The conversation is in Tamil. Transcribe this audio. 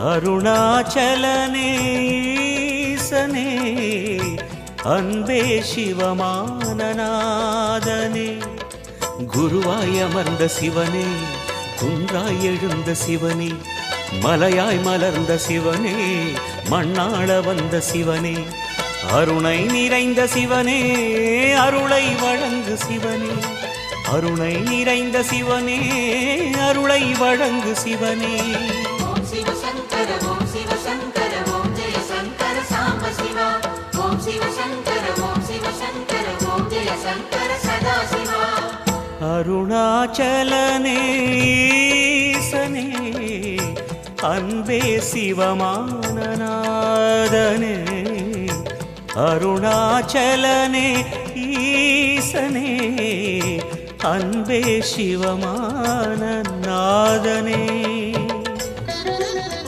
அருணாச்சலனே ஈசனே அன்பே சிவமானநாதனே குருவாய் அமர்ந்த சிவனே குன்றாய் எழுந்த சிவனே மலையாய் மலர்ந்த சிவனே மண்ணாள வந்த சிவனே அருணை நிறைந்த சிவனே அருளை வழங்கு சிவனே அருணை நிறைந்த சிவனே அருளை வழங்கு சிவனே ஓம் சிவ சங்கர ஓம் சிவ சங்கர ஓம் ஜெய சங்கர சாம்ப சிவா ஓம் சிவ சங்கர ஓம் சிவ சங்கர ஓம் ஜெய சங்கர சதா சிவா அருணாச்சலனே ஈசனே அன்பே சிவமானநாதனே அருணாச்சலனே ஈசனே அன்பே சிவமானநாதனே